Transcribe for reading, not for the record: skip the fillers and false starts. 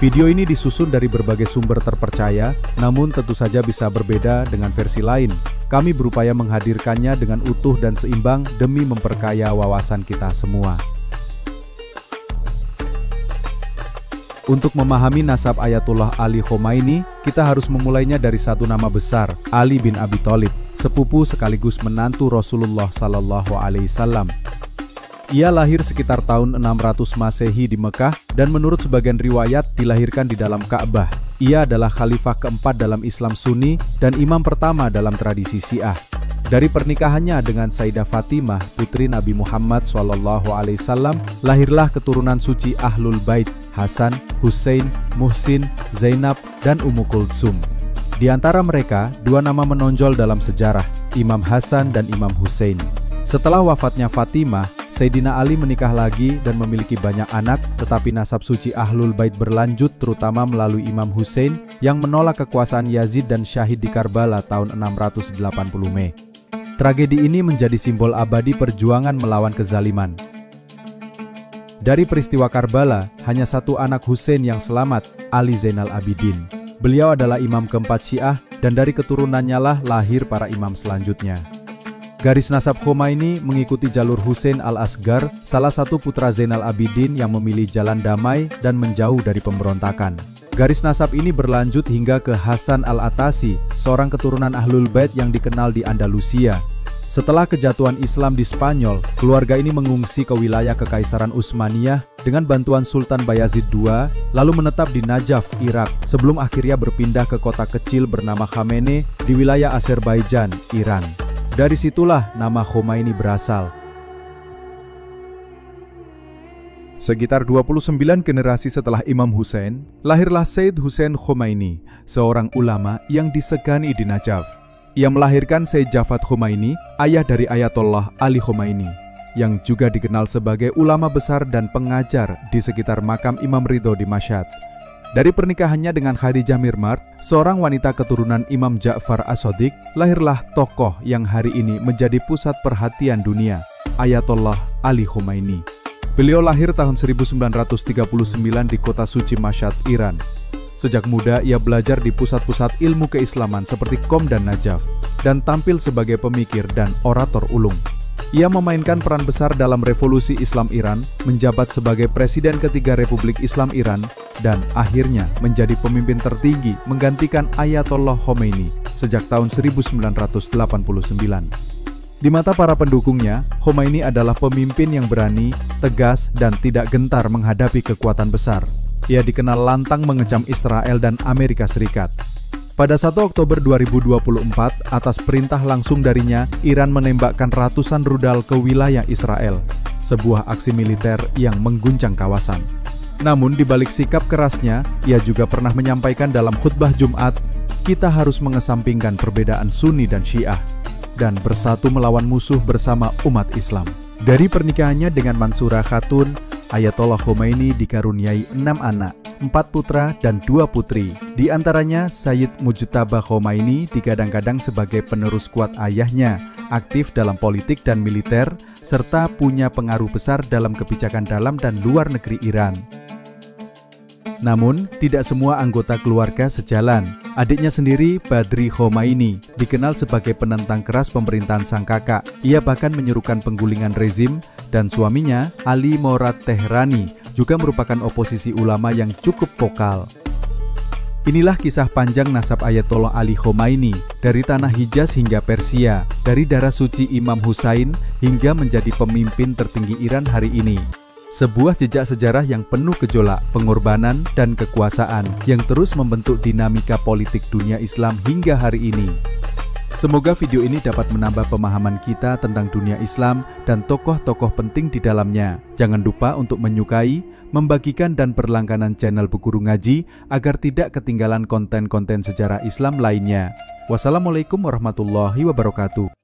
Video ini disusun dari berbagai sumber terpercaya, namun tentu saja bisa berbeda dengan versi lain. Kami berupaya menghadirkannya dengan utuh dan seimbang demi memperkaya wawasan kita semua. Untuk memahami nasab Ayatollah Ali Khomeini, kita harus memulainya dari satu nama besar, Ali bin Abi Thalib, sepupu sekaligus menantu Rasulullah Sallallahu Alaihi Wasallam. Ia lahir sekitar tahun 600 Masehi di Mekah dan menurut sebagian riwayat dilahirkan di dalam Ka'bah. Ia adalah khalifah keempat dalam Islam Sunni dan imam pertama dalam tradisi Syiah. Dari pernikahannya dengan Sayyidah Fatimah, putri Nabi Muhammad SAW, lahirlah keturunan suci Ahlul Bait, Hasan, Hussein, Muhsin, Zainab, dan Ummu Kultsum. Di antara mereka, dua nama menonjol dalam sejarah, Imam Hasan dan Imam Hussein. Setelah wafatnya Fatimah, Sayyidina Ali menikah lagi dan memiliki banyak anak, tetapi nasab suci Ahlul Bait berlanjut terutama melalui Imam Hussein yang menolak kekuasaan Yazid dan syahid di Karbala tahun 680 Mei. Tragedi ini menjadi simbol abadi perjuangan melawan kezaliman. Dari peristiwa Karbala, hanya satu anak Hussein yang selamat, Ali Zainal Abidin. Beliau adalah imam keempat Syiah dan dari keturunannya lah lahir para imam selanjutnya. Garis nasab Khomeini mengikuti jalur Hussein al-Asgar, salah satu putra Zainal Abidin yang memilih jalan damai dan menjauh dari pemberontakan. Garis nasab ini berlanjut hingga ke Hasan al-Atasi, seorang keturunan Ahlul Bait yang dikenal di Andalusia. Setelah kejatuhan Islam di Spanyol, keluarga ini mengungsi ke wilayah Kekaisaran Utsmaniyah dengan bantuan Sultan Bayazid II, lalu menetap di Najaf, Irak, sebelum akhirnya berpindah ke kota kecil bernama Khamenei di wilayah Azerbaijan, Iran. Dari situlah nama Khomeini berasal. Sekitar 29 generasi setelah Imam Hussein, lahirlah Sayyid Hussein Khomeini, seorang ulama yang disegani di Najaf. Ia melahirkan Sayyid Javad Khomeini, ayah dari Ayatollah Ali Khomeini, yang juga dikenal sebagai ulama besar dan pengajar di sekitar makam Imam Ridho di Mashhad. Dari pernikahannya dengan Khadijah Mirmar, seorang wanita keturunan Imam Ja'far As-Shadiq, lahirlah tokoh yang hari ini menjadi pusat perhatian dunia, Ayatollah Ali Khomeini. Beliau lahir tahun 1939 di kota suci Mashhad, Iran. Sejak muda ia belajar di pusat-pusat ilmu keislaman seperti Qom dan Najaf, dan tampil sebagai pemikir dan orator ulung. Ia memainkan peran besar dalam revolusi Islam Iran, menjabat sebagai Presiden ketiga Republik Islam Iran, dan akhirnya menjadi pemimpin tertinggi menggantikan Ayatollah Khomeini sejak tahun 1989. Di mata para pendukungnya, Khomeini adalah pemimpin yang berani, tegas, dan tidak gentar menghadapi kekuatan besar. Ia dikenal lantang mengecam Israel dan Amerika Serikat. Pada 1 Oktober 2024, atas perintah langsung darinya, Iran menembakkan ratusan rudal ke wilayah Israel, sebuah aksi militer yang mengguncang kawasan. Namun di balik sikap kerasnya, ia juga pernah menyampaikan dalam khutbah Jumat, kita harus mengesampingkan perbedaan Sunni dan Syiah, dan bersatu melawan musuh bersama umat Islam. Dari pernikahannya dengan Mansura Khatun, Ayatollah Khomeini dikaruniai 6 anak, 4 putra dan 2 putri. Di antaranya Sayyid Mujtaba Khomeini digadang-gadang sebagai penerus kuat ayahnya, aktif dalam politik dan militer, serta punya pengaruh besar dalam kebijakan dalam dan luar negeri Iran. Namun, tidak semua anggota keluarga sejalan. Adiknya sendiri, Badri Khomeini, dikenal sebagai penentang keras pemerintahan sang kakak. Ia bahkan menyerukan penggulingan rezim, dan suaminya, Ali Morad Tehrani, juga merupakan oposisi ulama yang cukup vokal. Inilah kisah panjang nasab Ayatollah Ali Khomeini, dari tanah Hijaz hingga Persia, dari darah suci Imam Hussein hingga menjadi pemimpin tertinggi Iran hari ini. Sebuah jejak sejarah yang penuh gejolak, pengorbanan, dan kekuasaan yang terus membentuk dinamika politik dunia Islam hingga hari ini. Semoga video ini dapat menambah pemahaman kita tentang dunia Islam dan tokoh-tokoh penting di dalamnya. Jangan lupa untuk menyukai, membagikan, dan berlangganan channel Bu Guru Ngaji agar tidak ketinggalan konten-konten sejarah Islam lainnya. Wassalamualaikum warahmatullahi wabarakatuh.